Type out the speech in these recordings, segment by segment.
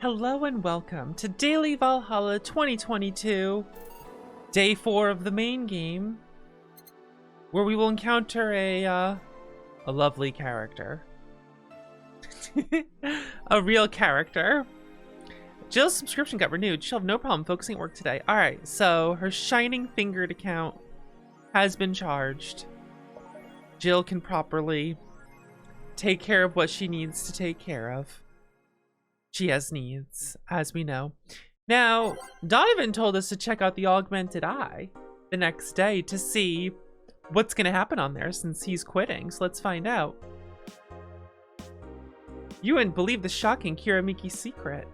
Hello and welcome to Daily Valhalla 2022, Day 4 of the main game, where we will encounter a lovely character. A real character. Jill's subscription got renewed. She'll have no problem focusing at work today. Alright, so her Shining Fingered account has been charged. Jill can properly take care of what she needs to take care of. She has needs, as we know. Now, Donovan told us to check out the Augmented Eye the next day to see what's going to happen on there since he's quitting. So let's find out. You wouldn't believe the shocking Kiramiki's secret.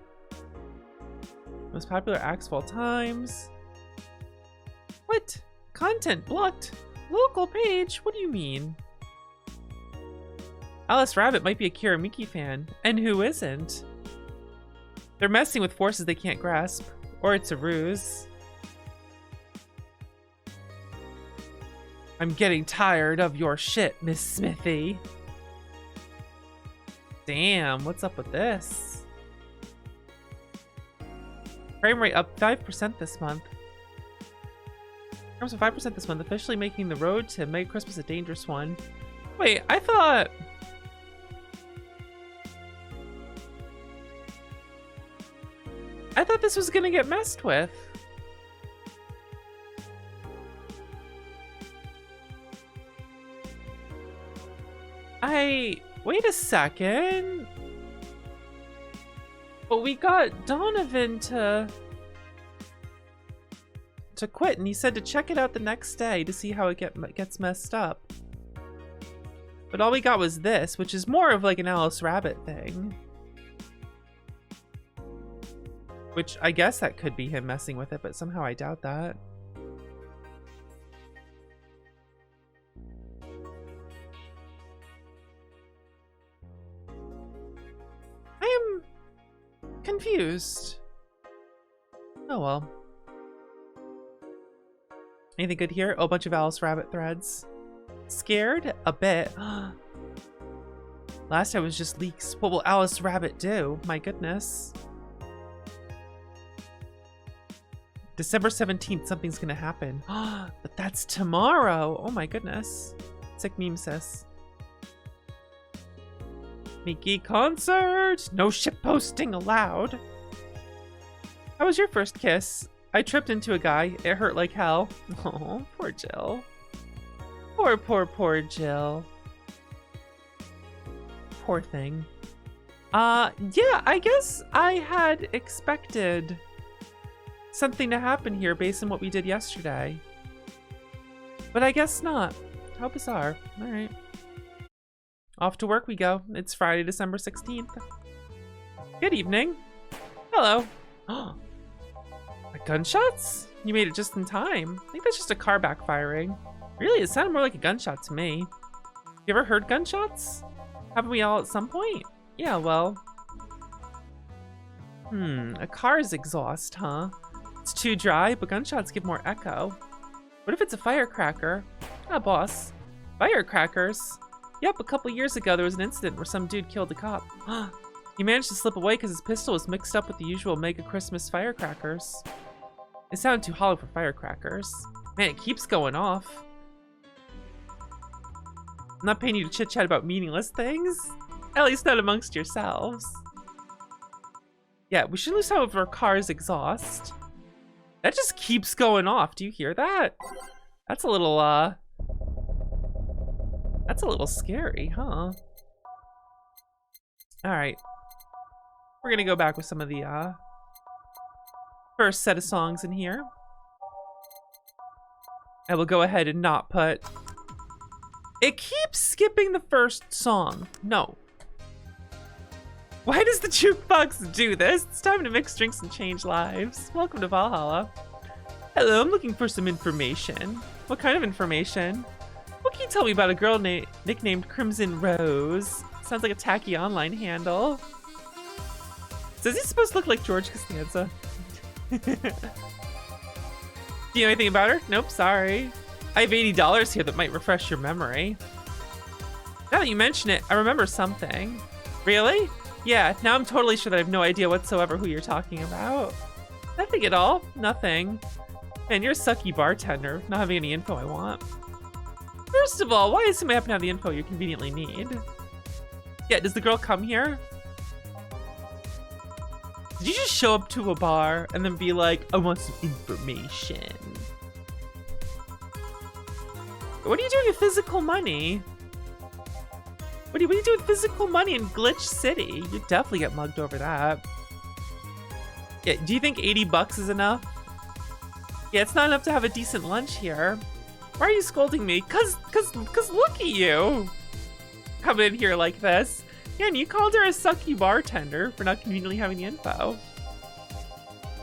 Most popular acts of all times. What? Content blocked? Local page? What do you mean? Alice Rabbit might be a Kiramiki fan. And who isn't? They're messing with forces they can't grasp. Or it's a ruse. I'm getting tired of your shit, Miss Smithy. Damn, what's up with this? Frame rate up 5% this month. Frames up 5% this month, officially making the road to Mega Christmas a dangerous one. Wait, I thought this was gonna get messed with. Wait a second. But we got Donovan to quit, and he said to check it out the next day to see how it gets messed up. But all we got was this, which is more of like an Alice Rabbit thing. Which I guess that could be him messing with it, but somehow I doubt that. I am confused. Oh well. Anything good here? Oh, a bunch of Alice Rabbit threads. Scared? A bit. Last time was just leaks. What will Alice Rabbit do? My goodness. December 17th, something's gonna happen. But that's tomorrow. Oh my goodness. Sick meme, sis. Mickey concert. No ship posting allowed. How was your first kiss? I tripped into a guy. It hurt like hell. Oh, poor Jill. Poor Jill. Poor thing. Yeah, I guess I had expected something to happen here based on what we did yesterday. But I guess not. How bizarre. Alright. Off to work we go. It's Friday, December 16th. Good evening. Hello. Oh. Gunshots? You made it just in time. I think that's just a car backfiring. Really, it sounded more like a gunshot to me. You ever heard gunshots? Haven't we all at some point? Yeah, well. A car's exhaust, huh? It's too dry, but gunshots give more echo. What if it's a firecracker? Ah, boss. Firecrackers? Yep, a couple years ago there was an incident where some dude killed a cop. He managed to slip away because his pistol was mixed up with the usual Mega Christmas firecrackers. It sounded too hollow for firecrackers. Man, it keeps going off. I'm not paying you to chit-chat about meaningless things. At least not amongst yourselves. Yeah, we shouldn't lose some of our car's exhaust. That just keeps going off. Do you hear that? That's a little scary, huh? Alright. We're gonna go back with some of the first set of songs in here. I will go ahead and not put... It keeps skipping the first song. No. Why does the jukebox do this? It's time to mix drinks and change lives. Welcome to Valhalla. Hello, I'm looking for some information. What kind of information? What can you tell me about a girl nicknamed Crimson Rose? Sounds like a tacky online handle. Says he's supposed to look like George Costanza. Do you know anything about her? Nope, sorry. I have $80 here that might refresh your memory. Now that you mention it, I remember something. Really? Yeah, now I'm totally sure that I have no idea whatsoever who you're talking about. Nothing at all. Nothing. Man, you're a sucky bartender, not having any info I want. First of all, why does somebody happen to have the info you conveniently need? Yeah, does the girl come here? Did you just show up to a bar and then be like, I want some information? What are you doing with physical money? What do you do with physical money in Glitch City? You definitely get mugged over that. Yeah, do you think 80 bucks is enough? Yeah, it's not enough to have a decent lunch here. Why are you scolding me? Cause look at you. Coming in here like this. Yeah, and you called her a sucky bartender for not conveniently having the info.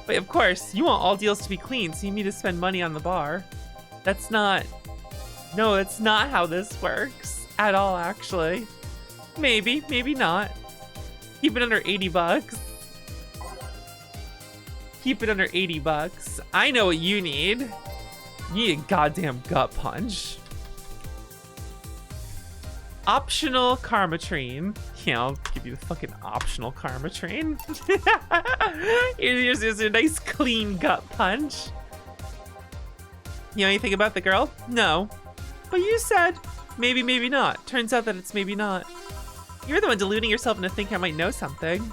But of course, you want all deals to be clean, so you need to spend money on the bar. That's not... No, it's not how this works. At all, actually. Maybe, maybe not. Keep it under 80 bucks. Keep it under 80 bucks. I know what you need. You need a goddamn gut punch. Optional Karmatrine. Yeah, I'll give you the fucking optional Karmatrine. Here's a nice clean gut punch. You know anything about the girl? No. But you said maybe, maybe not. Turns out that it's maybe not. You're the one deluding yourself into thinking I might know something.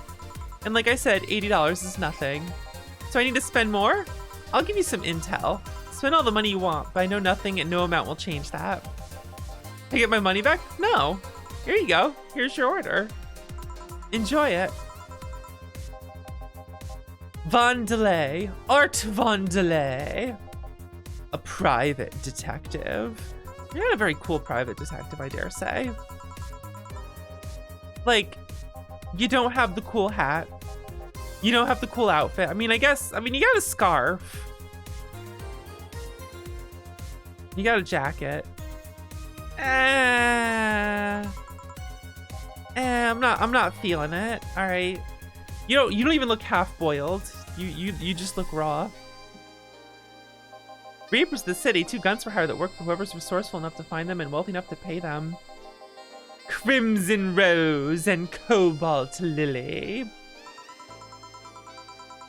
And like I said, $80 is nothing. So I need to spend more? I'll give you some intel. Spend all the money you want, but I know nothing and no amount will change that. Can I get my money back? No. Here you go. Here's your order. Enjoy it. Vandelay. Art Vandelay. A private detective. You're not a very cool private detective, I dare say. Like, you don't have the cool hat. You don't have the cool outfit. I mean, you got a scarf. You got a jacket. I'm not feeling it. All right. You don't even look half boiled. You just look raw. Reapers of the city, 2 guns for hire that work for whoever's resourceful enough to find them and wealthy enough to pay them. Crimson Rose and Cobalt Lily.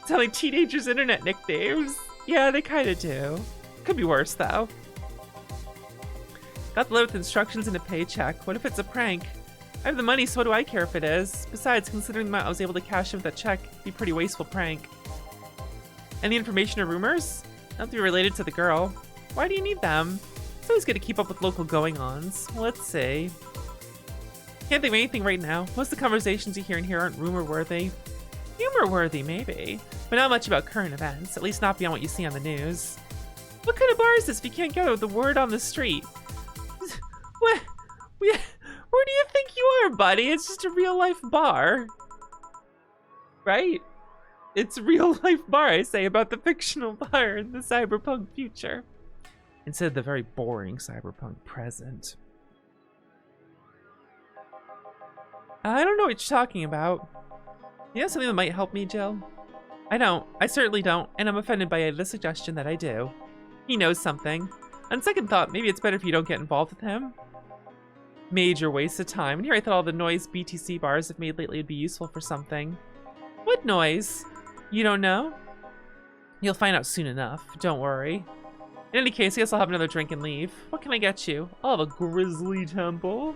Sound like teenagers' internet nicknames. Yeah, they kind of do. Could be worse, though. Got the letter with instructions and a paycheck. What if it's a prank? I have the money, so what do I care if it is? Besides, considering the amount I was able to cash in with that check, it'd be a pretty wasteful prank. Any information or rumors? Not to be related to the girl. Why do you need them? It's always good to keep up with local going-ons. Let's see. Can't think of anything right now. Most of the conversations you hear in here aren't rumor-worthy. Humor-worthy, maybe. But not much about current events. At least not beyond what you see on the news. What kind of bar is this if you can't get the word on the street? What? Where do you think you are, buddy? It's just a real-life bar. Right? It's a real-life bar, I say, about the fictional bar in the cyberpunk future. Instead of the very boring cyberpunk present. I don't know what you're talking about. You know something that might help me, Jill? I don't. I certainly don't, and I'm offended by the suggestion that I do. He knows something. On second thought, maybe it's better if you don't get involved with him. Major waste of time. And here I thought all the noise BTC bars have made lately would be useful for something. What noise? You don't know? You'll find out soon enough. Don't worry. In any case, I guess I'll have another drink and leave. What can I get you? I'll have a grizzly temple.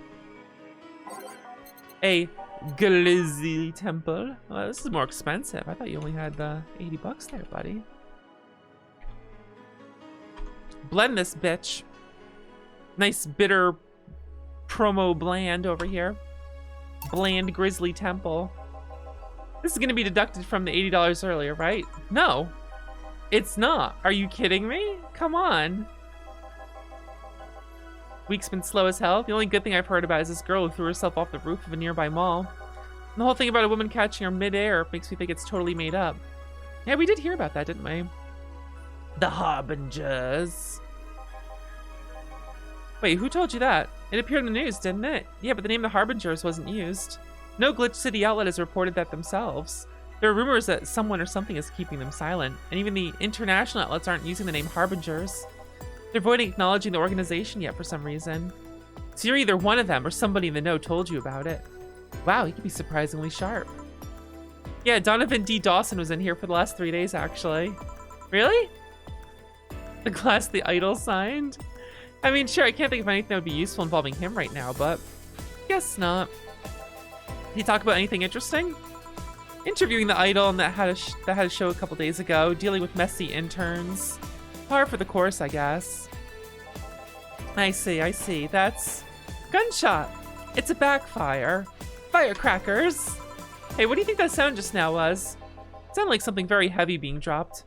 A grizzly temple? Well, this is more expensive. I thought you only had 80 bucks there, buddy. Blend this bitch. Nice bitter promo bland over here. Bland grizzly temple. This is gonna be deducted from the $80 earlier, right? No, it's not. Are you kidding me? Come on. Week's been slow as hell. The only good thing I've heard about is this girl who threw herself off the roof of a nearby mall. And the whole thing about a woman catching her midair makes me think it's totally made up. Yeah, we did hear about that, didn't we? The Harbingers. Wait, who told you that? It appeared in the news, didn't it? Yeah, but the name the Harbingers wasn't used. No Glitch City outlet has reported that themselves. There are rumors that someone or something is keeping them silent, and even the international outlets aren't using the name Harbingers. They're avoiding acknowledging the organization yet for some reason. So you're either one of them or somebody in the know told you about it. Wow, you could be surprisingly sharp. Yeah, Donovan D. Dawson was in here for the last 3 days, actually. Really? The glass the idol signed? I mean, sure, I can't think of anything that would be useful involving him right now, but guess not. Did he talk about anything interesting? Interviewing the idol and that had a show a couple days ago, dealing with messy interns. Par for the course, I guess. I see. That's gunshot. It's a backfire. Firecrackers. Hey, what do you think that sound just now was? It sounded like something very heavy being dropped.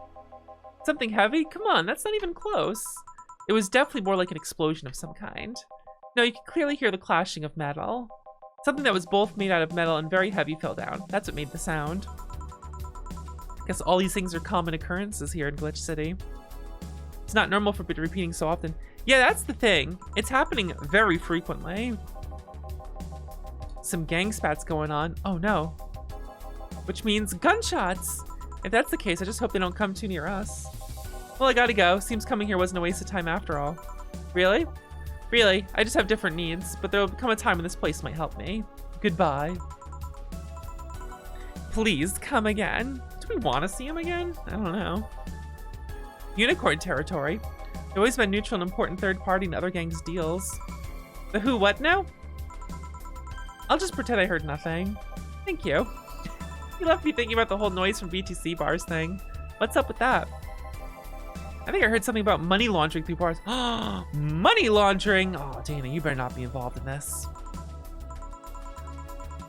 Something heavy? Come on, that's not even close. It was definitely more like an explosion of some kind. No, you can clearly hear the clashing of metal. Something that was both made out of metal and very heavy fell down. That's what made the sound. Guess all these things are common occurrences here in Glitch City. It's not normal for it repeating so often. Yeah, that's the thing. It's happening very frequently. Some gang spats going on. Oh no. Which means gunshots. If that's the case, I just hope they don't come too near us. Well, I gotta go. Seems coming here wasn't a waste of time after all. Really? Really, I just have different needs, but there'll come a time when this place might help me. Goodbye. Please come again. Do we want to see him again? I don't know. Unicorn territory. They've always been neutral and important third party in other gangs' deals. The who what now? I'll just pretend I heard nothing. Thank you. You left me thinking about the whole noise from BTC bars thing. What's up with that? I think I heard something about money laundering through bars. Money laundering! Oh, Dana, you better not be involved in this.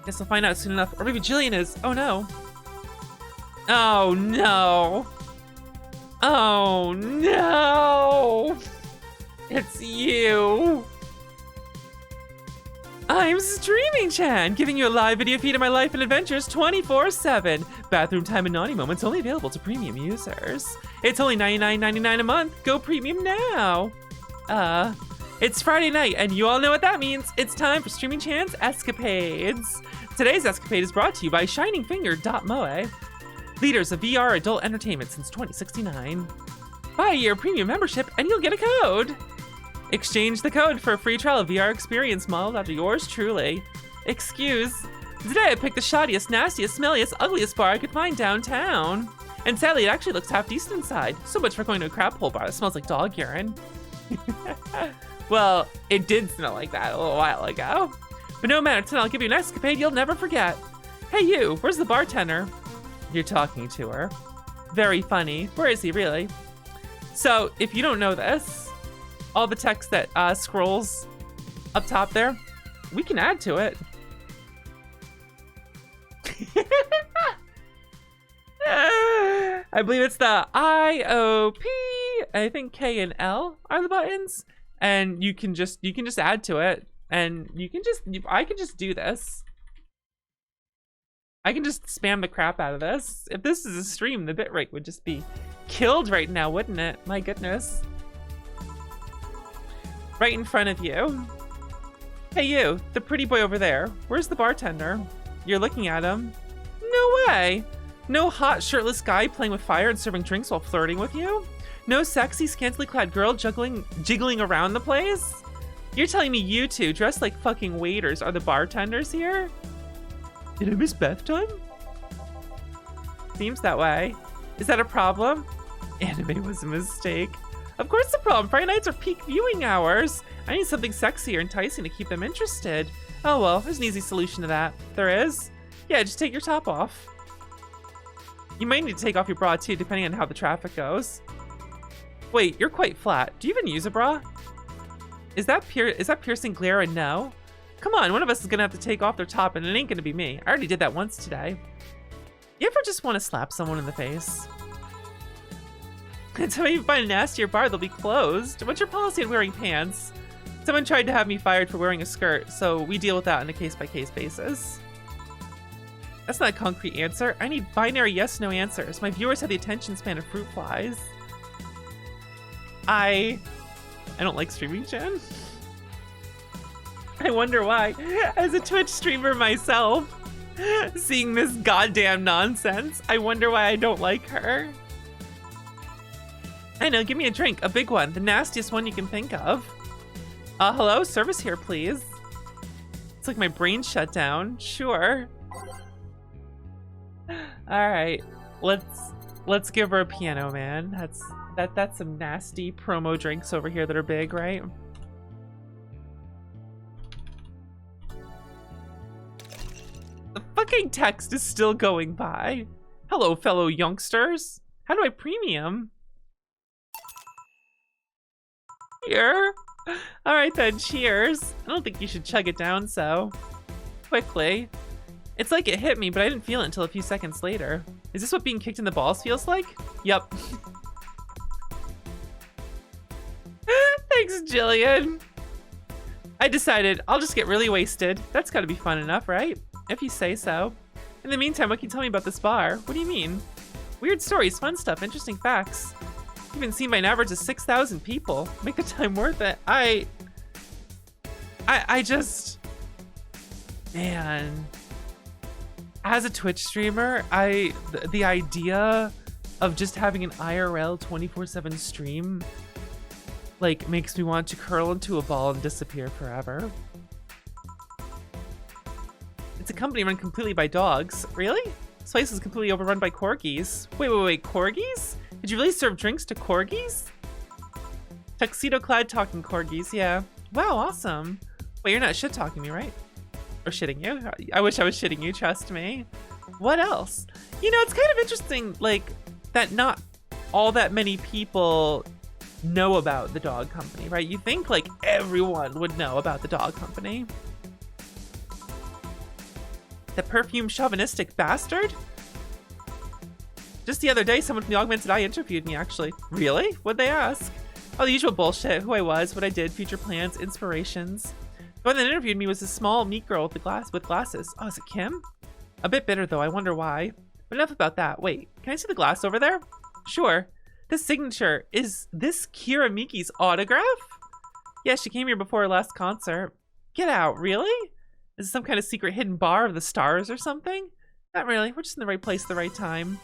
Guess I'll find out soon enough. Or maybe Jillian is. Oh no. Oh no. Oh no. It's you. I'm Streaming Chan, giving you a live video feed of my life and adventures 24/7. Bathroom time and naughty moments only available to premium users. It's only $99.99 a month. Go premium now. It's Friday night, and you all know what that means. It's time for Streaming Chan's Escapades. Today's escapade is brought to you by ShiningFinger.moe, leaders of VR adult entertainment since 2069. Buy a year premium membership, and you'll get a code. Exchange the code for a free trial of VR experience modeled after yours truly. Excuse. Today I picked the shoddiest, nastiest, smelliest, ugliest bar I could find downtown. And sadly, it actually looks half decent inside. So much for going to a crab hole bar that smells like dog urine. Well, it did smell like that a little while ago. But no matter, tonight I'll give you an escapade you'll never forget. Hey you, where's the bartender? You're talking to her. Very funny. Where is he, really? So, if you don't know this, all the text that scrolls up top there, we can add to it. I believe it's the IOP. I think K and L are the buttons, and you can just add to it, and I can just do this. I can just spam the crap out of this. If this is a stream, the bitrate would just be killed right now, wouldn't it? My goodness. Right in front of you. Hey you, the pretty boy over there. Where's the bartender? You're looking at him. No way. No hot shirtless guy playing with fire and serving drinks while flirting with you? No sexy scantily clad girl jiggling around the place? You're telling me you two, dressed like fucking waiters, are the bartenders here? Did I miss bath time? Seems that way. Is that a problem? Anime was a mistake. Of course it's a problem. Friday nights are peak viewing hours. I need something sexy or enticing to keep them interested. Oh well, there's an easy solution to that. There is? Yeah, just take your top off. You might need to take off your bra too, depending on how the traffic goes. Wait, you're quite flat. Do you even use a bra? Is that piercing glare a no? Come on, one of us is gonna have to take off their top, and it ain't gonna be me. I already did that once today. You ever just want to slap someone in the face? Until you find a nastier bar, they'll be closed. What's your policy on wearing pants? Someone tried to have me fired for wearing a skirt, so we deal with that on a case-by-case basis. That's not a concrete answer. I need binary yes-no answers. My viewers have the attention span of fruit flies. I don't like streaming, Jen. I wonder why. As a Twitch streamer myself, seeing this goddamn nonsense, I wonder why I don't like her. I know, give me a drink, a big one, the nastiest one you can think of. Hello, service here, please. It's like my brain shut down. Sure. All right, let's give her a Piano Man. That's some nasty promo drinks over here that are big, right? The fucking text is still going by. Hello, fellow youngsters. How do I premium? Here. All right then, cheers. I don't think you should chug it down so quickly. It's like it hit me, but I didn't feel it until a few seconds later. Is this what being kicked in the balls feels like? Yep. Thanks, Jillian. I decided I'll just get really wasted. That's gotta be fun enough, right? If you say so. In the meantime, what can you tell me about this bar? What do you mean? Weird stories, fun stuff, interesting facts. You've been seen by an average of 6,000 people. Make the time worth it. I just... Man. As a Twitch streamer, the idea of just having an IRL 24/7 stream like makes me want to curl into a ball and disappear forever. It's a company run completely by dogs. Really? This place is completely overrun by corgis. Wait, corgis? Did you really serve drinks to corgis? Tuxedo-clad talking corgis, yeah. Wow, awesome. Wait, you're not shit-talking me, right? Or shitting you? I wish I was shitting you, trust me. What else? You know, it's kind of interesting, like, that not all that many people know about the dog company, right? You think, like, everyone would know about the dog company. The perfume chauvinistic bastard? Just the other day, someone from the Augmented Eye interviewed me, actually. Really? What'd they ask? Oh, the usual bullshit. Who I was, what I did, future plans, inspirations. The one that interviewed me was a small, neat girl with glasses. Oh, is it Kim? A bit bitter, though. I wonder why. But enough about that. Wait, can I see the glass over there? Sure. This signature, is this Kira Miki's autograph? Yeah, she came here before her last concert. Get out, really? Is it some kind of secret hidden bar of the stars or something? Not really. We're just in the right place at the right time.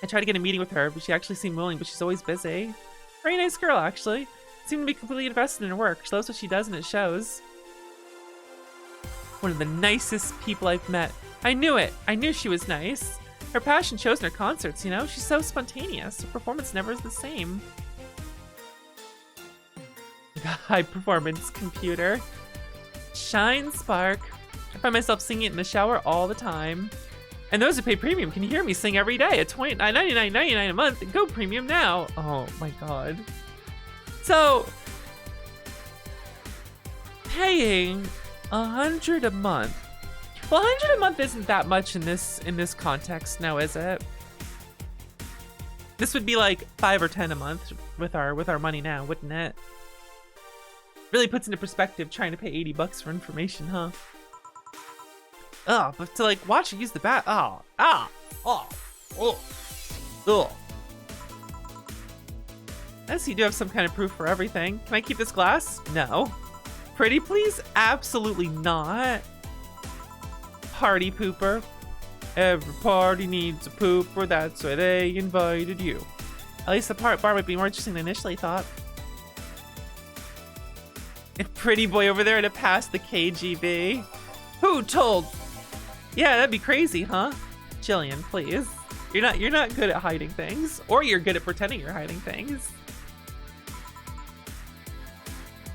I tried to get a meeting with her, but she actually seemed willing, but she's always busy. Very nice girl, actually. Seemed to be completely invested in her work. She loves what she does and it shows. One of the nicest people I've met. I knew it. I knew she was nice. Her passion shows in her concerts, you know? She's so spontaneous. Her performance never is the same. High performance computer. Shine Spark. I find myself singing it in the shower all the time. And those who pay premium can hear me sing every day at $29.99 a month. Go premium now. Oh my god. So, paying $100 a month. Well, $100 a month isn't that much in this context now, is it? This would be like $5 or $10 a month with our money now, wouldn't it? Really puts into perspective trying to pay $80 for information, huh? Oh, but to like watch her use the bat. Yes, you do have some kind of proof for everything. Can I keep this glass? No. Pretty please? Absolutely not. Party pooper. Every party needs a pooper, that's why they invited you. At least the bar might be more interesting than initially thought. A pretty boy over there to pass the KGB. Who told? Yeah, that'd be crazy, huh? Jillian, please. You're not good at hiding things, or you're good at pretending you're hiding things.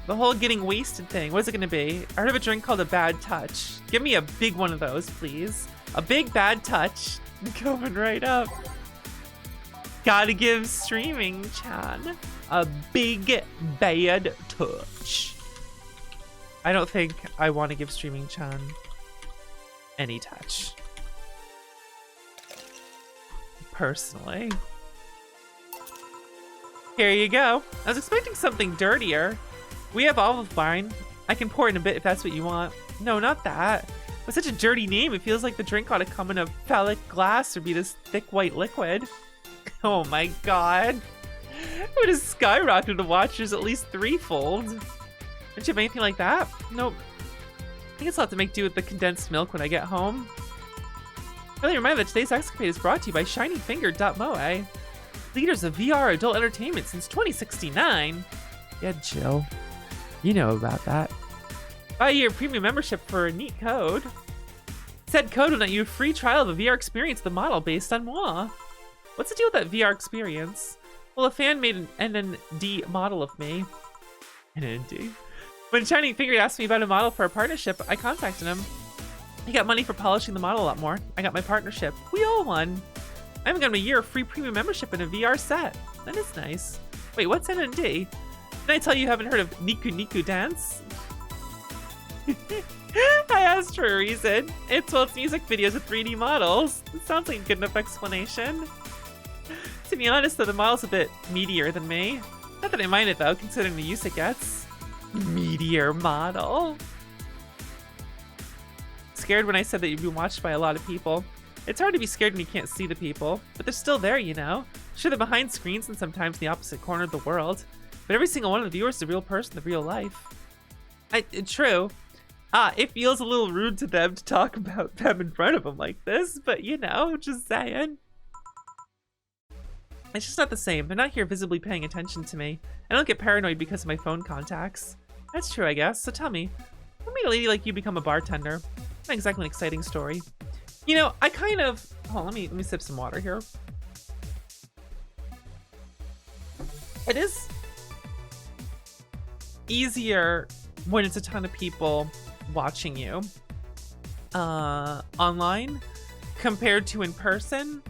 The whole getting wasted thing, what's it gonna be? I heard of a drink called a bad touch. Give me a big one of those, please. A big bad touch. Coming right up. Gotta give streaming Chan a big bad touch. I don't think I want to give streaming Chan any touch. Personally. Here you go. I was expecting something dirtier. We have olive wine. I can pour it in a bit if that's what you want. No, not that. With such a dirty name, it feels like the drink ought to come in a phallic glass or be this thick white liquid. Oh my god. It would have skyrocketed the watchers at least threefold. Don't you have anything like that? Nope. I think I'll have to make do with the condensed milk when I get home. Really reminder that today's escapade is brought to you by ShinyFinger.moe. Leaders of VR adult entertainment since 2069. Yeah, Jill. You know about that. Buy your premium membership for a neat code. Said code will net you a free trial of a VR experience of the model based on moi. What's the deal with that VR experience? Well, a fan made an NND model of me. NND? When Shining Finger asked me about a model for a partnership, I contacted him. He got money for polishing the model a lot more. I got my partnership. We all won. I even got him a year of free premium membership in a VR set. That is nice. Wait, what's NND? Did I tell you haven't heard of Niku Niku Dance? I asked for a reason. It's music videos with 3D models. It sounds like a good enough explanation. To be honest though, the model's a bit meatier than me. Not that I mind it though, considering the use it gets. Meteor model. Scared when I said that you'd be watched by a lot of people. It's hard to be scared when you can't see the people, but they're still there, you know? Sure, they're behind screens and sometimes in the opposite corner of the world, but every single one of the viewers is a real person in real life. True. It feels a little rude to them to talk about them in front of them like this, but you know, just saying. It's just not the same. They're not here visibly paying attention to me. I don't get paranoid because of my phone contacts. That's true, I guess. So tell me, what made a lady like you become a bartender? Not exactly an exciting story. You know, I kind of... Hold on, let me sip some water here. It is easier when it's a ton of people watching you online compared to in person.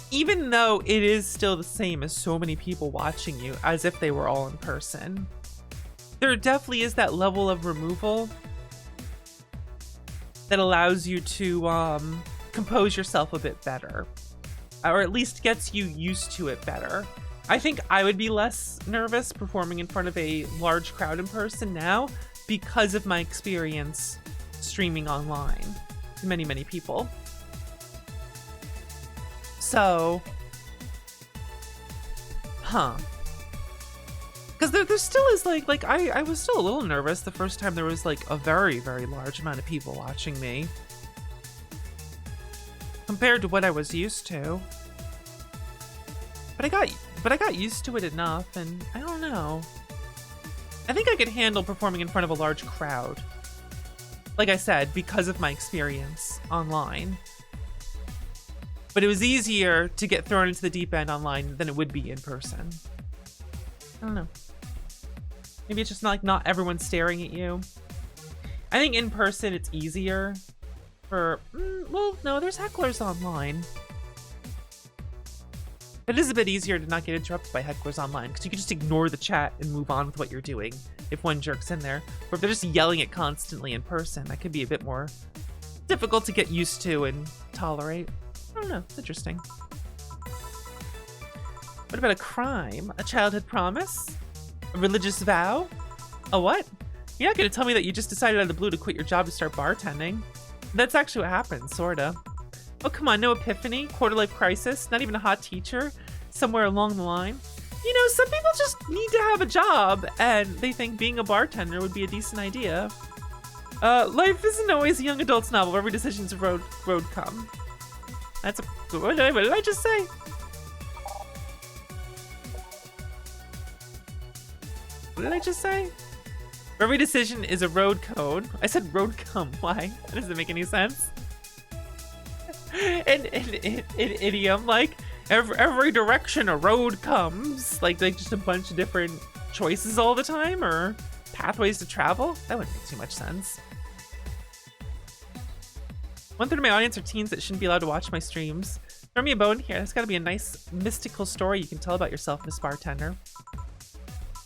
Even though it is still the same as so many people watching you as if they were all in person, there definitely is that level of removal that allows you to compose yourself a bit better, or at least gets you used to it better. I think I would be less nervous performing in front of a large crowd in person now because of my experience streaming online to many, many people. So, because there still is like I was still a little nervous the first time there was like a very, very large amount of people watching me compared to what I was used to. But I got used to it enough, and I don't know. I think I could handle performing in front of a large crowd. Like I said, because of my experience online. But it was easier to get thrown into the deep end online than it would be in person. I don't know. Maybe it's just not everyone staring at you. I think in person it's easier for... well, no, there's hecklers online. It is a bit easier to not get interrupted by hecklers online, because you can just ignore the chat and move on with what you're doing if one jerk's in there. Or if they're just yelling it constantly in person, that could be a bit more difficult to get used to and tolerate. I don't know, it's interesting. What about a crime? A childhood promise? A religious vow? A what? You're not gonna tell me that you just decided out of the blue to quit your job to start bartending. That's actually what happened, sorta. Oh, come on, no epiphany, quarter-life crisis, not even a hot teacher somewhere along the line. You know, some people just need to have a job, and they think being a bartender would be a decent idea. Life isn't always a young adult's novel. Every decision's a road come. That's a... What did I just say? What did I just say? Every decision is a road code. I said road come. Why? That doesn't make any sense. In idiom, like every direction a road comes. Like just a bunch of different choices all the time, or pathways to travel. That wouldn't make too much sense. 1/3 of my audience are teens that shouldn't be allowed to watch my streams. Throw me a bone here. That's got to be a nice mystical story you can tell about yourself, Miss Bartender.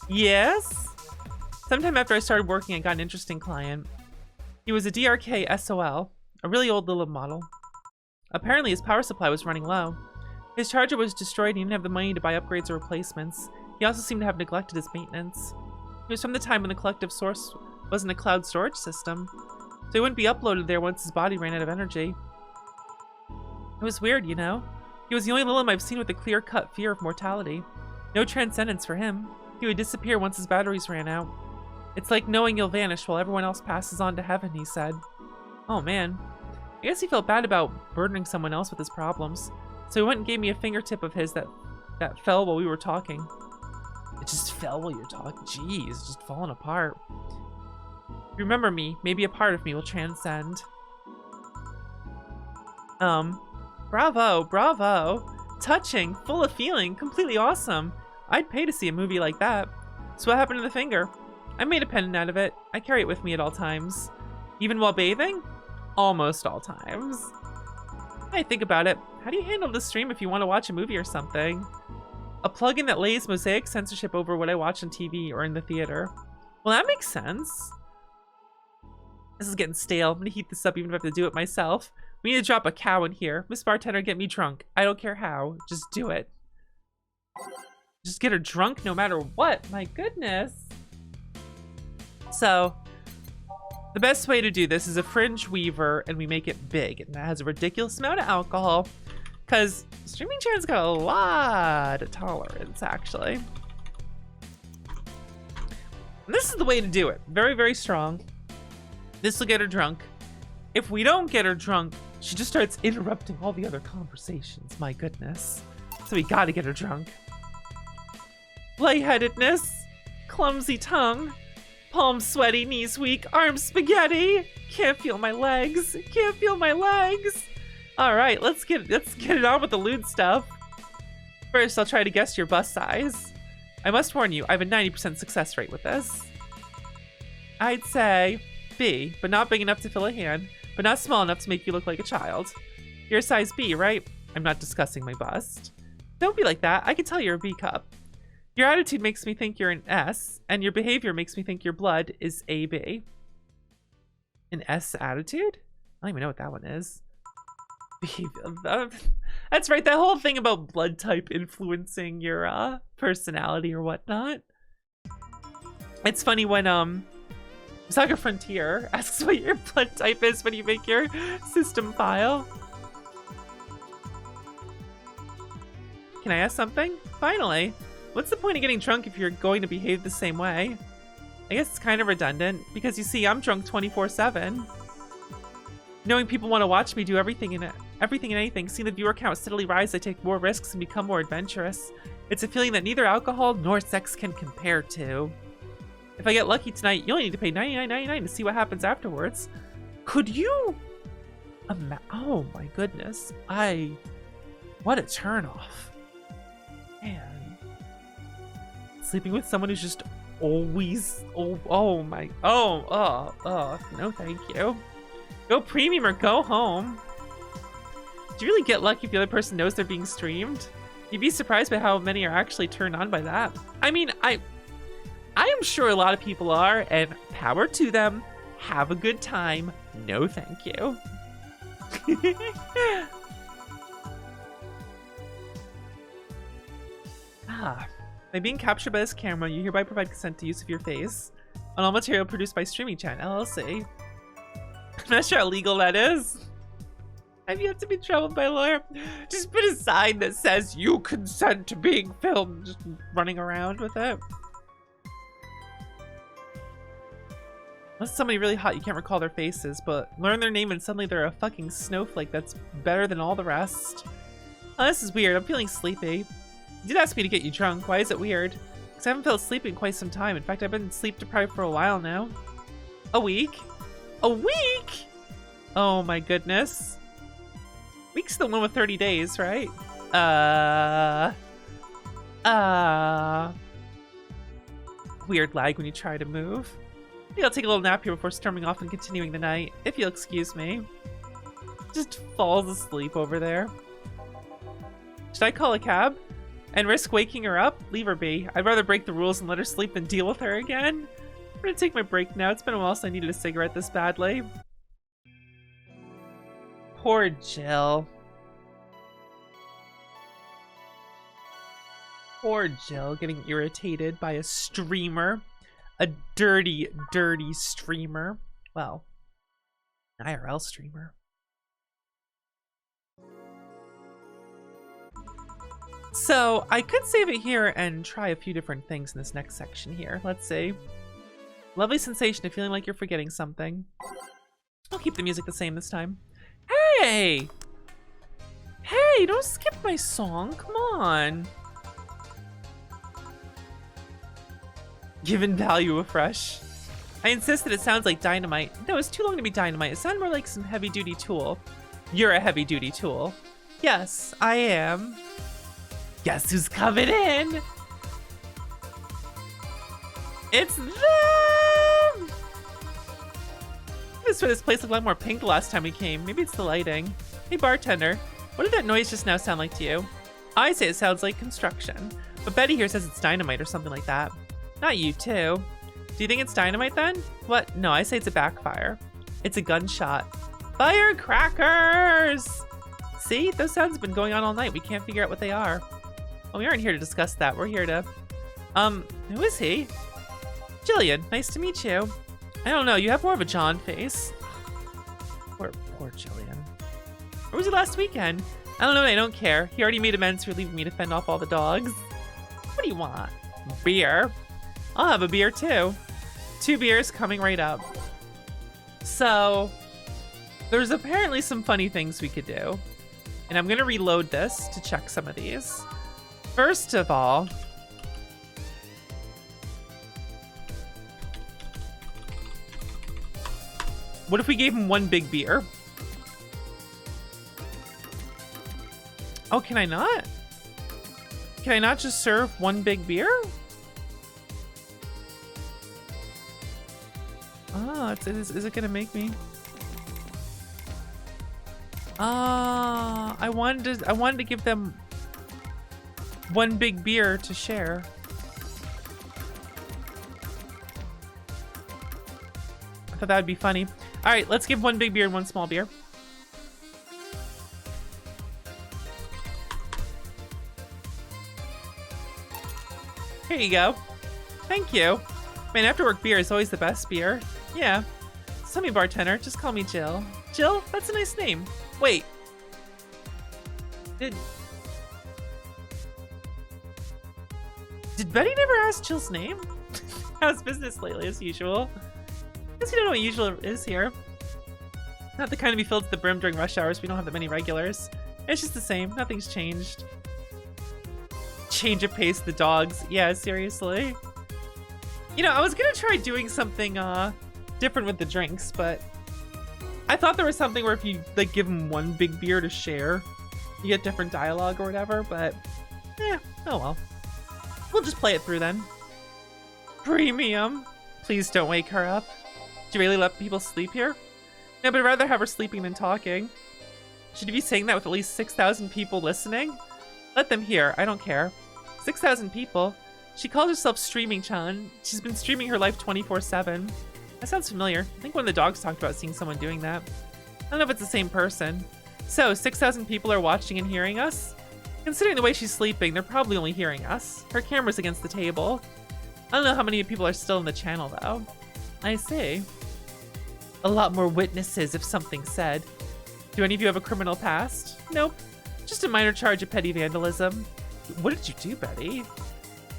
Yes? Sometime after I started working, I got an interesting client. He was a DRK SOL, a really old little model. Apparently his power supply was running low. His charger was destroyed and he didn't have the money to buy upgrades or replacements. He also seemed to have neglected his maintenance. It was from the time when the collective source wasn't a cloud storage system, so he wouldn't be uploaded there once his body ran out of energy. It was weird, you know? He was the only Lilim I've seen with a clear-cut fear of mortality. No transcendence for him. He would disappear once his batteries ran out. It's like knowing you'll vanish while everyone else passes on to heaven, he said. Oh man. I guess he felt bad about burdening someone else with his problems, so he went and gave me a fingertip of his that fell while we were talking. It just fell while you were talking? Jeez, just falling apart. Remember me, maybe a part of me will transcend. Bravo, bravo. Touching, full of feeling, completely awesome. I'd pay to see a movie like that. So what happened to the finger? I made a pendant out of it. I carry it with me at all times. Even while bathing? Almost all times. I think about it. How do you handle the stream if you want to watch a movie or something? A plugin that lays mosaic censorship over what I watch on TV or in the theater. Well, that makes sense. This is getting stale. I'm gonna heat this up even if I have to do it myself. We need to drop a cow in here. Miss Bartender, get me drunk. I don't care how. Just do it. Just get her drunk no matter what. My goodness. So, the best way to do this is a fringe weaver and we make it big. And that has a ridiculous amount of alcohol. Because Streaming Chan's got a lot of tolerance, actually. And this is the way to do it. Very, very strong. This will get her drunk. If we don't get her drunk, she just starts interrupting all the other conversations. My goodness. So we gotta get her drunk. Lightheadedness. Clumsy tongue. Palms sweaty, knees weak, arms spaghetti. Can't feel my legs. Can't feel my legs. All right, let's get it on with the lewd stuff. First, I'll try to guess your bust size. I must warn you, I have a 90% success rate with this. I'd say B, but not big enough to fill a hand, but not small enough to make you look like a child. You're a size B, right? I'm not discussing my bust. Don't be like that. I can tell you're a B cup. Your attitude makes me think you're an S, and your behavior makes me think your blood is AB. An S attitude? I don't even know what that one is. That's right, that whole thing about blood type influencing your personality or whatnot. It's funny when Saga Frontier asks what your blood type is when you make your system file. Can I ask something? Finally. What's the point of getting drunk if you're going to behave the same way? I guess it's kind of redundant, because you see, I'm drunk 24/7. Knowing people want to watch me do everything and anything, seeing the viewer count steadily rise, I take more risks and become more adventurous. It's a feeling that neither alcohol nor sex can compare to. If I get lucky tonight, you only need to pay $99.99 to see what happens afterwards. Could you? Oh my goodness. What a turnoff. Man. Sleeping with someone who's just always, no thank you. Go premium or go home. Do you really get lucky if the other person knows they're being streamed? You'd be surprised by how many are actually turned on by that. I mean, I am sure a lot of people are, and power to them. Have a good time. No thank you. By being captured by this camera, you hereby provide consent to use of your face on all material produced by Streaming Chan, LLC. I'm not sure how legal that is. Have you have to be troubled by a lawyer? Just put a sign that says you consent to being filmed, just running around with it. Unless somebody really hot you can't recall their faces, but learn their name and suddenly they're a fucking snowflake that's better than all the rest. Oh, this is weird. I'm feeling sleepy. You did ask me to get you drunk. Why is it weird? Because I haven't felt sleepy in quite some time. In fact, I've been sleep deprived for a while now. A week? A week? Oh my goodness. Week's the one with 30 days, right? Weird lag when you try to move. I think I'll take a little nap here before storming off and continuing the night, if you'll excuse me. Just falls asleep over there. Should I call a cab? And risk waking her up? Leave her be. I'd rather break the rules and let her sleep than deal with her again. I'm gonna take my break now. It's been a while since I needed a cigarette this badly. Poor Jill. Poor Jill getting irritated by a streamer. A dirty, dirty streamer. Well, an IRL streamer. So, I could save it here and try a few different things in this next section here. Let's see. Lovely sensation of feeling like you're forgetting something. I'll keep the music the same this time. Hey! Hey, don't skip my song. Come on. Given value afresh. I insist that it sounds like dynamite. No, it's too long to be dynamite. It sounded more like some heavy-duty tool. You're a heavy-duty tool. Yes, I am. Guess who's coming in? It's them! I swear this place looked a lot more pink the last time we came. Maybe it's the lighting. Hey, bartender. What did that noise just now sound like to you? I say it sounds like construction. But Betty here says it's dynamite or something like that. Not you, too. Do you think it's dynamite then? What? No, I say it's a backfire. It's a gunshot. Firecrackers! See? Those sounds have been going on all night. We can't figure out what they are. Well, we aren't here to discuss that. We're here to... who is he? Jillian, nice to meet you. I don't know, you have more of a John face. Poor Jillian. Where was he last weekend? I don't know, I don't care. He already made amends for leaving me to fend off all the dogs. What do you want? Beer? I'll have a beer too. 2 beers coming right up. So, there's apparently some funny things we could do. And I'm gonna reload this to check some of these. First of all, what if we gave him 1 big beer? Oh, can I not? Can I not just serve 1 big beer? Oh, is it gonna make me? I wanted to give them 1 big beer to share. I thought that'd be funny. All right, let's give 1 big beer and 1 small beer. Here you go. Thank you. Man, after work beer is always the best beer. Yeah. So tell me, bartender, just call me Jill. Jill? That's a nice name. Wait. Did Betty never ask Jill's name? How's business lately, as usual? Guess you don't know what usual is here. Not the kind to be filled to the brim during rush hours. We don't have that many regulars. It's just the same. Nothing's changed. Change of pace, the dogs. Yeah, seriously. You know, I was gonna try doing something different with the drinks, but I thought there was something where if you like give them 1 big beer to share, you get different dialogue or whatever, but yeah, oh well. We'll just play it through then. Premium. Please don't wake her up. Do you really let people sleep here? No, but I'd rather have her sleeping than talking. Should you be saying that with at least 6,000 people listening? Let them hear, I don't care. 6,000 people? She calls herself Streaming Chan. She's been streaming her life 24/7. That sounds familiar. I think one of the dogs talked about seeing someone doing that. I don't know if it's the same person. So, 6,000 people are watching and hearing us? Considering the way she's sleeping, they're probably only hearing us. Her camera's against the table. I don't know how many people are still in the channel, though. I see. A lot more witnesses if something's said. Do any of you have a criminal past? Nope. Just a minor charge of petty vandalism. What did you do, Betty?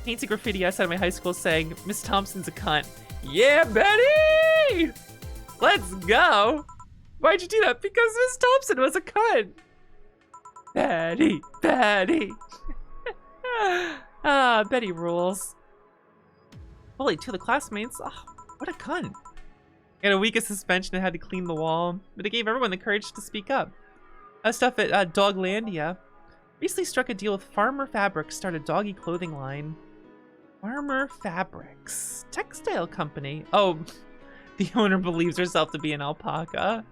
Paints a graffiti outside my high school saying, Miss Thompson's a cunt. Yeah, Betty! Let's go! Why'd you do that? Because Miss Thompson was a cunt! Betty! Betty! Ah, Betty rules. Holy, 2 of the classmates? Oh, what a cunt. Got a week of suspension and had to clean the wall, but it gave everyone the courage to speak up. Stuff at Doglandia. Recently struck a deal with Farmer Fabrics, start a doggy clothing line. Farmer Fabrics. Textile company. Oh, the owner believes herself to be an alpaca.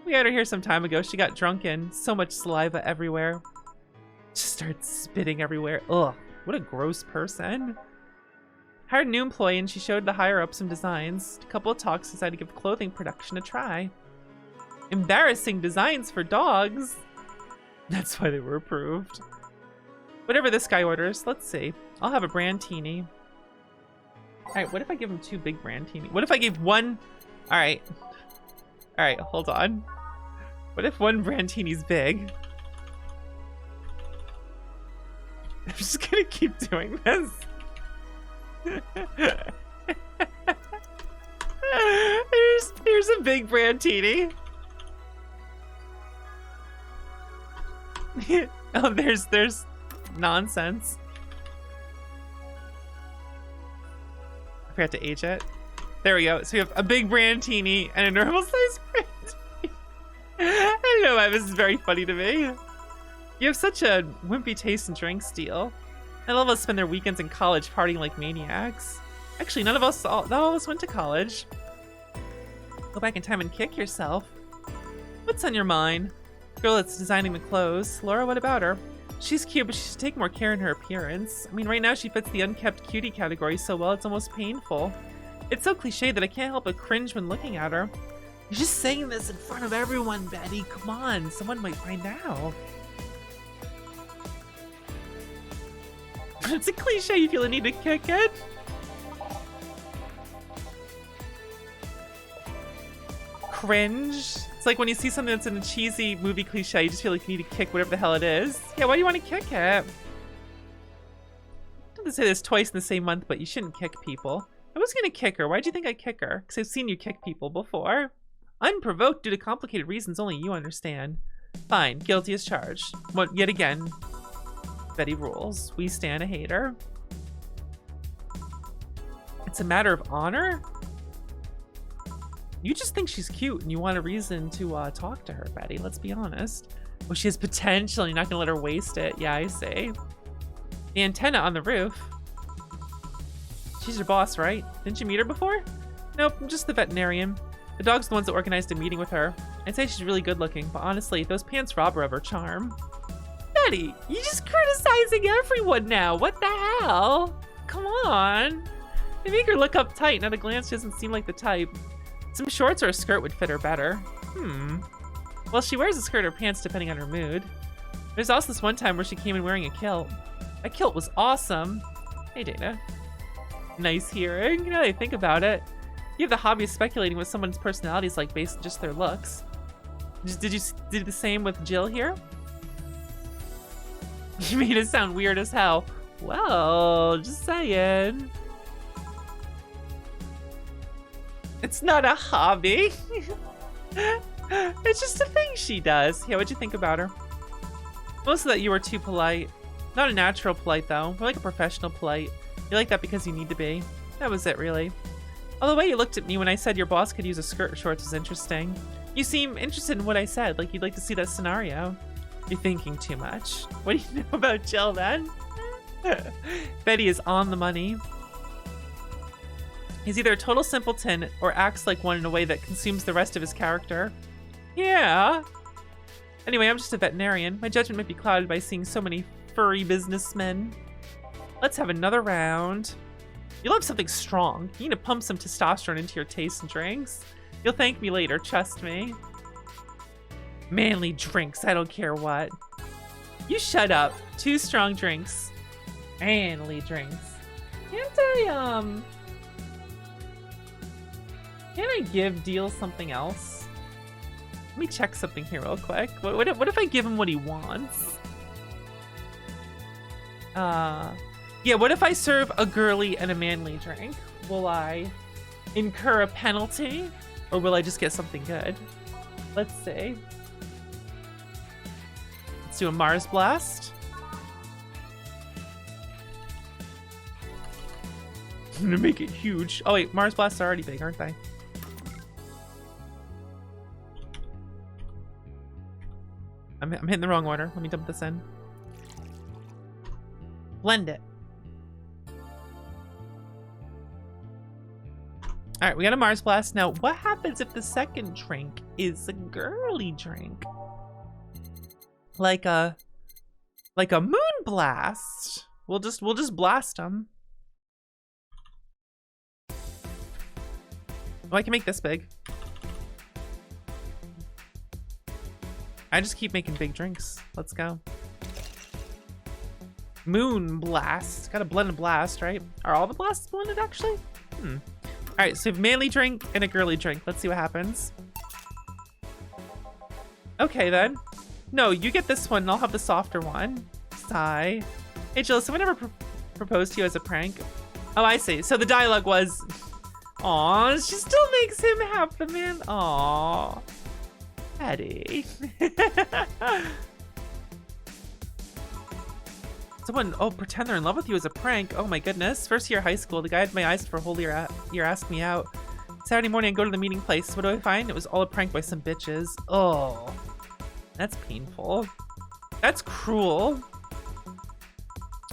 We had her here some time ago. She got drunken. So much saliva everywhere. Just started spitting everywhere. Ugh, what a gross person. Hired a new employee and she showed the higher up some designs. A couple of talks, decided to give clothing production a try. Embarrassing designs for dogs. That's why they were approved. Whatever this guy orders, let's see. I'll have a brandini. Alright, what if I give him 2 big brandini? What if I gave 1? Alright. Alright, hold on. What if 1 brandini's big? I'm just gonna keep doing this. Here's a big brandini. Oh, there's nonsense. I forgot to age it. There we go. So we have a big Brandtini and a normal size Brandtini. I don't know why this is very funny to me. You have such a wimpy taste in drink steal. And all of us spend their weekends in college partying like maniacs. Actually, none of us went to college. Go back in time and kick yourself. What's on your mind? Girl that's designing the clothes. Laura, what about her? She's cute, but she should take more care in her appearance. I mean, right now she fits the unkept cutie category so well it's almost painful. It's so cliche that I can't help but cringe when looking at her. You're just saying this in front of everyone, Betty. Come on, someone might find out. It's a cliche, you feel a need to kick it. Cringe. It's like when you see something that's in a cheesy movie cliche, you just feel like you need to kick whatever the hell it is. Yeah, why do you want to kick it? I don't say this twice in the same month, but you shouldn't kick people. I was gonna kick her. Why'd you think I'd kick her? Because I've seen you kick people before. Unprovoked due to complicated reasons only you understand. Fine, guilty as charged. What? Yet again, Betty rules. We stand a hater. It's a matter of honor? You just think she's cute and you want a reason to talk to her, Betty. Let's be honest. Well, she has potential. You're not gonna let her waste it. Yeah, I see. The antenna on the roof. She's your boss, right? Didn't you meet her before? Nope, I'm just the veterinarian. The dog's the ones that organized a meeting with her. I'd say she's really good looking, but honestly, those pants rob her of her charm. Betty, you're just criticizing everyone now. What the hell? Come on. They make her look uptight, and at a glance she doesn't seem like the type. Some shorts or a skirt would fit her better. Well, she wears a skirt or pants depending on her mood. There's also this one time where she came in wearing a kilt. That kilt was awesome. Hey, Dana. Nice hearing. You know, they think about it. You have the hobby of speculating what someone's personality is like based on just their looks. Did you do the same with Jill here? You made it sound weird as hell. Well, just saying. It's not a hobby. It's just a thing she does. Yeah, what'd you think about her? Most of that you were too polite. Not a natural polite, though. More like a professional polite. You like that because you need to be. That was it, really. Although the way you looked at me when I said your boss could use a skirt or shorts was interesting. You seem interested in what I said, like you'd like to see that scenario. You're thinking too much. What do you know about Jill, then? Betty is on the money. He's either a total simpleton or acts like one in a way that consumes the rest of his character. Yeah. Anyway, I'm just a veterinarian. My judgment might be clouded by seeing so many furry businessmen. Let's have another round. You love something strong. You need to pump some testosterone into your taste and drinks. You'll thank me later, trust me. Manly drinks, I don't care what. You shut up. 2 strong drinks. Manly drinks. Can't I give Deal something else? Let me check something here real quick. What if I give him what he wants? Yeah, what if I serve a girly and a manly drink? Will I incur a penalty? Or will I just get something good? Let's see. Let's do a Mars Blast. I'm gonna make it huge. Oh wait, Mars Blasts are already big, aren't they? I'm hitting the wrong order. Let me dump this in. Blend it. All right, we got a Mars Blast. Now, what happens if the second drink is a girly drink? Like a Moon Blast. We'll just blast them. Oh, I can make this big. I just keep making big drinks. Let's go. Moon Blast. Got a blended blast, right? Are all the blasts blended, actually? All right, so manly drink and a girly drink. Let's see what happens. Okay, then. No, you get this one, and I'll have the softer one. Sigh. Hey, Jill, someone ever proposed to you as a prank? Oh, I see. So the dialogue was... Aw, she still makes him half the man. Aw. Betty. Someone, pretend they're in love with you as a prank. Oh my goodness. First year high school, the guy at my eyes for a whole year asked me out. Saturday morning, I go to the meeting place. What do I find? It was all a prank by some bitches. Oh, that's painful. That's cruel.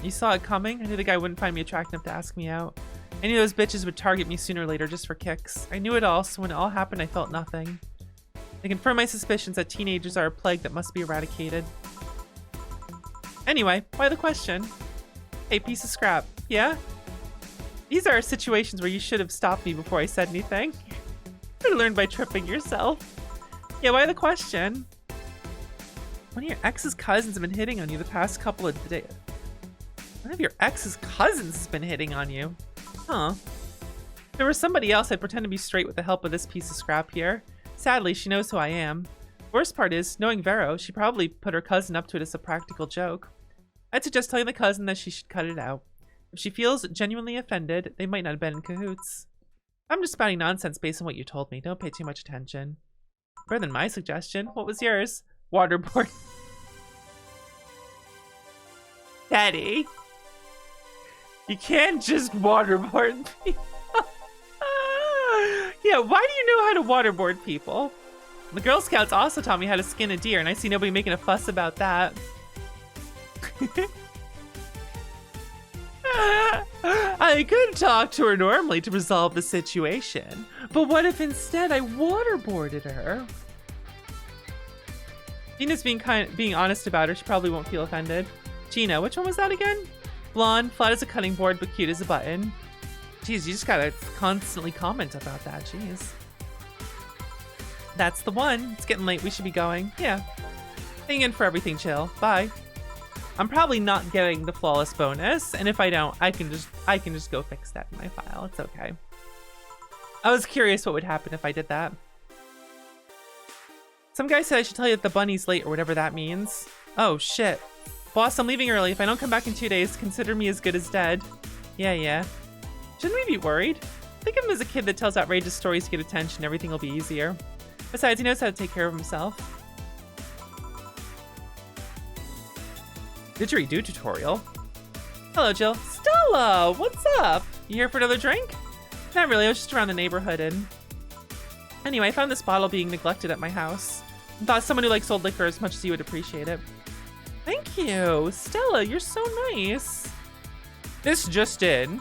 You saw it coming? I knew the guy wouldn't find me attractive enough to ask me out. I knew those bitches would target me sooner or later just for kicks. I knew it all, so when it all happened, I felt nothing. I confirm my suspicions that teenagers are a plague that must be eradicated. Anyway, why the question? Hey, piece of scrap. Yeah? These are situations where you should have stopped me before I said anything. You learned by tripping yourself. Yeah, why the question? One of your ex's cousins have been hitting on you the past couple of days. One of your ex's cousins has been hitting on you. Huh. If there was somebody else, I'd pretend to be straight with the help of this piece of scrap here. Sadly, she knows who I am. Worst part is, knowing Vero, she probably put her cousin up to it as a practical joke. I'd suggest telling the cousin that she should cut it out. If she feels genuinely offended, they might not have been in cahoots. I'm just spouting nonsense based on what you told me. Don't pay too much attention. Better than my suggestion. What was yours? Waterboard. Daddy. You can't just waterboard people. Yeah, why do you know how to waterboard people? The Girl Scouts also taught me how to skin a deer, and I see nobody making a fuss about that. I could talk to her normally to resolve the situation, but what if instead I waterboarded her? Gina's being honest about her. She probably won't feel offended. Gina, which one was that again? Blonde, flat as a cutting board, but cute as a button. Jeez, you just gotta constantly comment about that. Jeez. That's the one. It's getting late. We should be going. Yeah. Hang in for everything, chill. Bye. I'm probably not getting the flawless bonus, and if I don't, I can just go fix that in my file. It's okay. I was curious what would happen if I did that. Some guy said I should tell you that the bunny's late or whatever that means. Oh shit. Boss, I'm leaving early. If I don't come back in 2 days, consider me as good as dead. Yeah. Shouldn't we be worried? Think of him as a kid that tells outrageous stories to get attention. Everything will be easier. Besides, he knows how to take care of himself. Didgeridoo tutorial. Hello, Jill. Stella, what's up? You here for another drink? Not really. I was just around the neighborhood and... Anyway, I found this bottle being neglected at my house. I thought someone who likes old liquor as much as you would appreciate it. Thank you. Stella, you're so nice. This just in.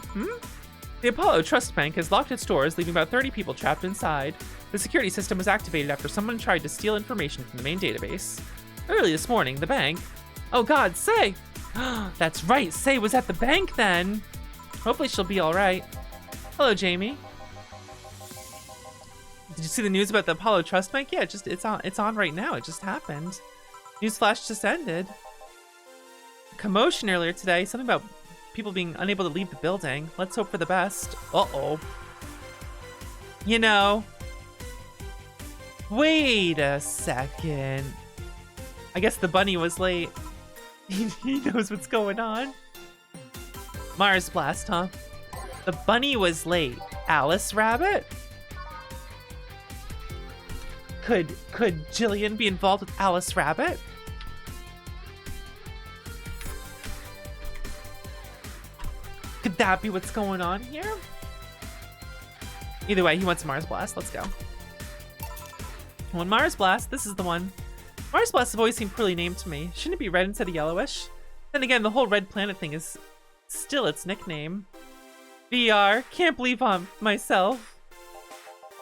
The Apollo Trust Bank has locked its doors, leaving about 30 people trapped inside. The security system was activated after someone tried to steal information from the main database. Early this morning, the bank... Oh god, Say! That's right, Say was at the bank then! Hopefully she'll be alright. Hello, Jamie. Did you see the news about the Apollo Trust Bank? Yeah, it's on right now. It just happened. Newsflash just ended. Commotion earlier today. Something about people being unable to leave the building. Let's hope for the best. Uh-oh. You know. Wait a second. I guess the bunny was late. He knows what's going on. Mars Blast, huh? The bunny was late. Alice Rabbit? Could Jillian be involved with Alice Rabbit? Could that be what's going on here? Either way, he wants Mars Blast. Let's go. One Mars Blast. This is the one. Mars Blast have always seemed poorly named to me. Shouldn't it be red instead of yellowish? Then again, the whole red planet thing is still its nickname. VR. Can't believe I'm myself.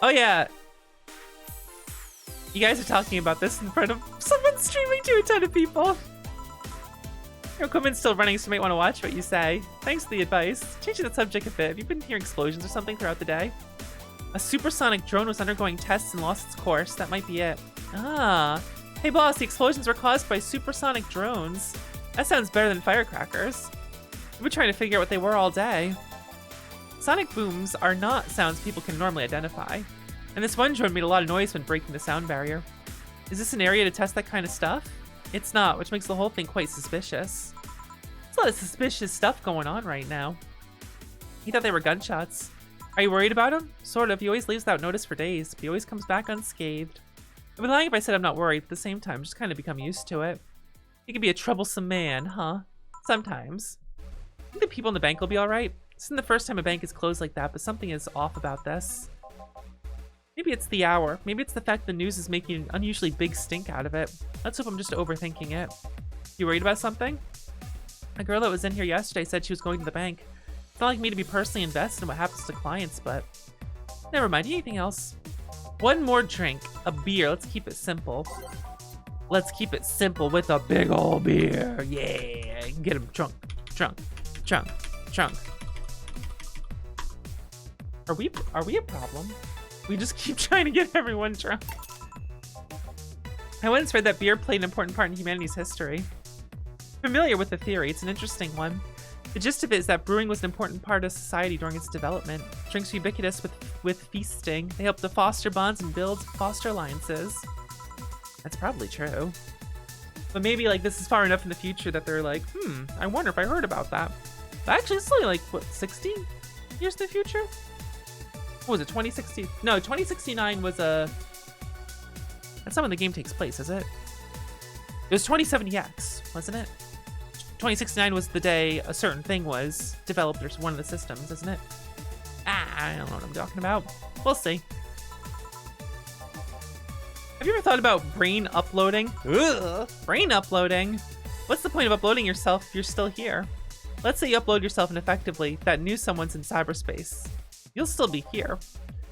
Oh yeah. You guys are talking about this in front of someone streaming to a ton of people. Your equipment's still running, so you might want to watch what you say. Thanks for the advice. Changing the subject a bit, have you been hearing explosions or something throughout the day? A supersonic drone was undergoing tests and lost its course. That might be it. Ah. Hey boss, the explosions were caused by supersonic drones. That sounds better than firecrackers. We've been trying to figure out what they were all day. Sonic booms are not sounds people can normally identify. And this one drone made a lot of noise when breaking the sound barrier. Is this an area to test that kind of stuff? It's not, which makes the whole thing quite suspicious. There's a lot of suspicious stuff going on right now. He thought they were gunshots. Are you worried about him? Sort of. He always leaves without notice for days, but he always comes back unscathed. I'd be lying if I said I'm not worried, but at the same time, just kind of become used to it. He can be a troublesome man, huh? Sometimes. I think the people in the bank will be alright. This isn't the first time a bank is closed like that, but something is off about this. Maybe it's the hour. Maybe it's the fact the news is making an unusually big stink out of it. Let's hope I'm just overthinking it. You worried about something? A girl that was in here yesterday said she was going to the bank. It's not like me to be personally invested in what happens to clients, but never mind. Anything else? One more drink. A beer. Let's keep it simple. Let's keep it simple with a big old beer. Yeah. Get him drunk. Drunk. Drunk. Drunk. Are we a problem? We just keep trying to get everyone drunk. I once read that beer played an important part in humanity's history. Familiar with the theory, it's an interesting one. The gist of it is that brewing was an important part of society during its development. Drinks were ubiquitous with feasting. They helped to foster bonds and foster alliances. That's probably true. But maybe like this is far enough in the future that they're like, I wonder if I heard about that. But actually, it's only like, what, 60 years in the future? What was it, 2060? No, 2069 was a... That's not when the game takes place, is it? It was 2070X, wasn't it? 2069 was the day a certain thing was developed or one of the systems, isn't it? I don't know what I'm talking about. We'll see. Have you ever thought about brain uploading? Ugh, brain uploading? What's the point of uploading yourself if you're still here? Let's say you upload yourself and effectively that knew someone's in cyberspace. You'll still be here.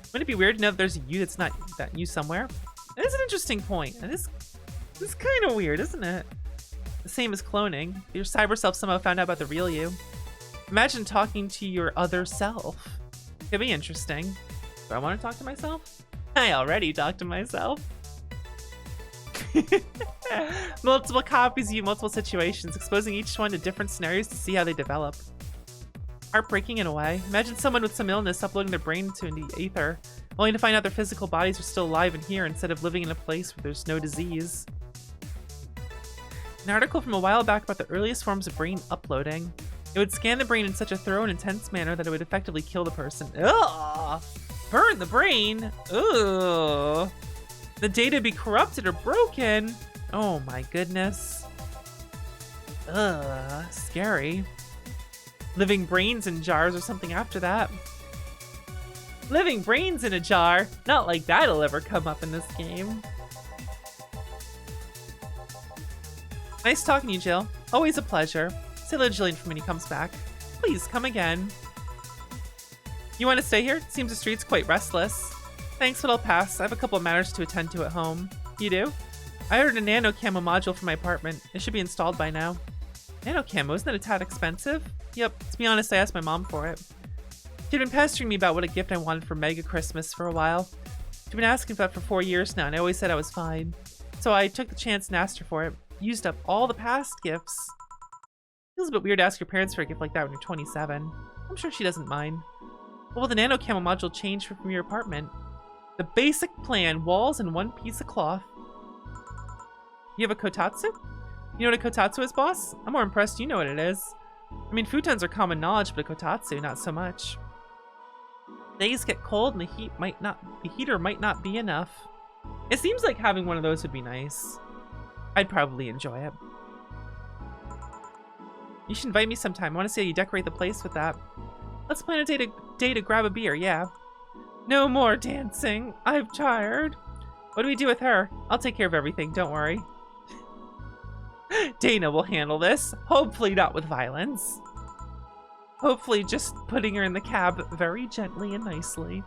Wouldn't it be weird to know that there's a you that's not that you somewhere? That is an interesting point. And it's kind of weird, isn't it? The same as cloning. Your cyber self somehow found out about the real you. Imagine talking to your other self. Could be interesting. Do I want to talk to myself? I already talk to myself. Multiple copies of you, multiple situations, exposing each one to different scenarios to see how they develop. Heartbreaking in a way. Imagine someone with some illness uploading their brain into the ether, only to find out their physical bodies are still alive in here instead of living in a place where there's no disease. An article from a while back about the earliest forms of brain uploading. It would scan the brain in such a thorough and intense manner that it would effectively kill the person. Ugh! Burn the brain? Ugh! The data would be corrupted or broken. Oh my goodness. Ugh, scary. Living brains in jars or something after that. Living brains in a jar? Not like that'll ever come up in this game. Nice talking to you, Jill. Always a pleasure. Say hello to Jillian for when he comes back. Please, come again. You want to stay here? Seems the street's quite restless. Thanks, but I'll pass. I have a couple of matters to attend to at home. You do? I ordered a nano camo module for my apartment. It should be installed by now. Nano camo, isn't it a tad expensive? Yep, to be honest, I asked my mom for it. She'd been pestering me about what a gift I wanted for Mega Christmas for a while. She'd been asking for that for 4 years now, and I always said I was fine. So I took the chance and asked her for it. Used up all the past gifts. Feels a bit weird to ask your parents for a gift like that when you're 27. I'm sure she doesn't mind. What will the nano camo module change from your apartment? The basic plan, walls and one piece of cloth. You have a kotatsu? You know what a kotatsu is, boss? I'm more impressed you know what it is. I mean, futons are common knowledge, but a kotatsu, not so much. Days get cold and the heater might not be enough. It seems like having one of those would be nice. I'd probably enjoy it. You should invite me sometime. I want to see how you decorate the place with that. Let's plan a day to grab a beer, yeah. No more dancing. I'm tired. What do we do with her? I'll take care of everything, don't worry. Dana will handle this. Hopefully not with violence. Hopefully just putting her in the cab very gently and nicely.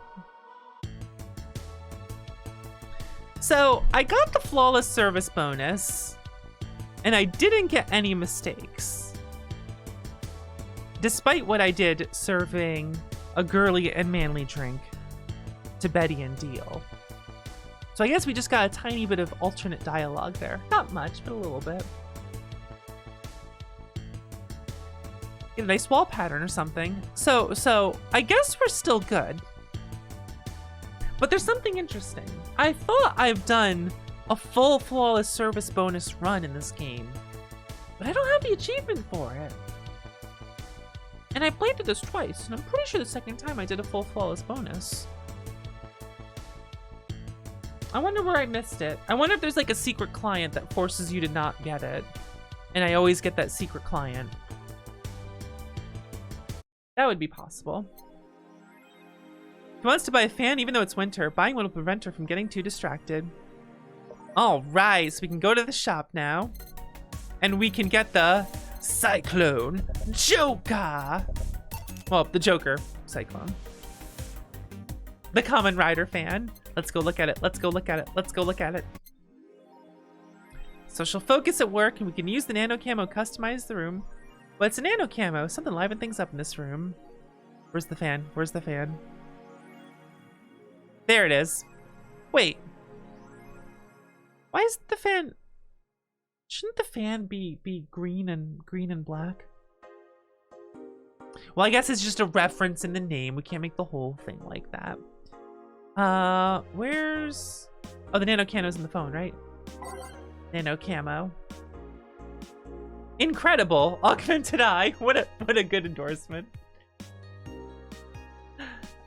So, I got the flawless service bonus, and I didn't get any mistakes. Despite what I did serving a girly and manly drink to Betty and Deal. So I guess we just got a tiny bit of alternate dialogue there. Not much, but a little bit. Get a nice wall pattern or something. So I guess we're still good. But there's something interesting. I thought I've done a full flawless service bonus run in this game, but I don't have the achievement for it. And I played through this twice, and I'm pretty sure the second time I did a full flawless bonus. I wonder where I missed it. I wonder if there's like a secret client that forces you to not get it. And I always get that secret client. That would be possible. She wants to buy a fan even though it's winter. Buying one will prevent her from getting too distracted. All right, so we can go to the shop now. And we can get the Cyclone Joker. Well, the Joker Cyclone. The Common Rider fan. Let's go look at it. Let's go look at it. Let's go look at it. So she'll focus at work and we can use the nano camo, customize the room. But it's a nano camo. Something liven things up in this room. Where's the fan? Where's the fan? There it is. Wait. Why is the fan... Shouldn't the fan be green and black? Well, I guess it's just a reference in the name. We can't make the whole thing like that. Where's... Oh, the nano cano's in the phone, right? Nano camo. Incredible. Augmented eye. What a good endorsement.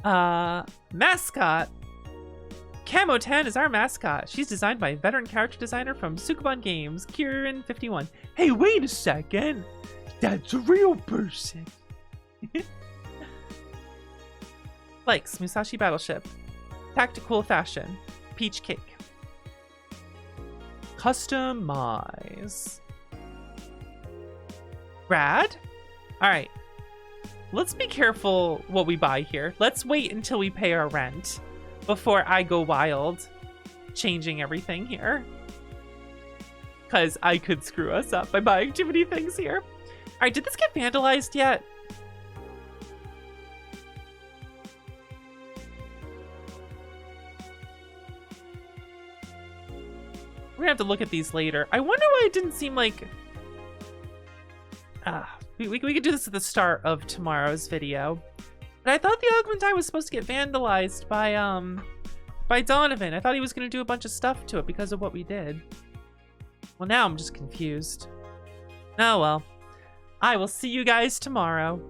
Mascot. Camo 10 is our mascot. She's designed by a veteran character designer from Sukuban Games, Kieran51. Hey, wait a second. That's a real person. Likes Musashi Battleship. Tactical fashion. Peach cake. Customize. Brad? Alright. Let's be careful what we buy here. Let's wait until we pay our rent before I go wild changing everything here. Because I could screw us up by buying too many things here. Alright, did this get vandalized yet? We're gonna have to look at these later. I wonder why it didn't seem like... we could do this at the start of tomorrow's video. But I thought the augment eye was supposed to get vandalized by Donovan. I thought he was gonna do a bunch of stuff to it because of what we did. Well, now I'm just confused. Oh well. I will see you guys tomorrow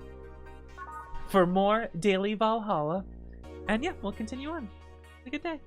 for more Daily Valhalla. And yeah, we'll continue on. Have a good day.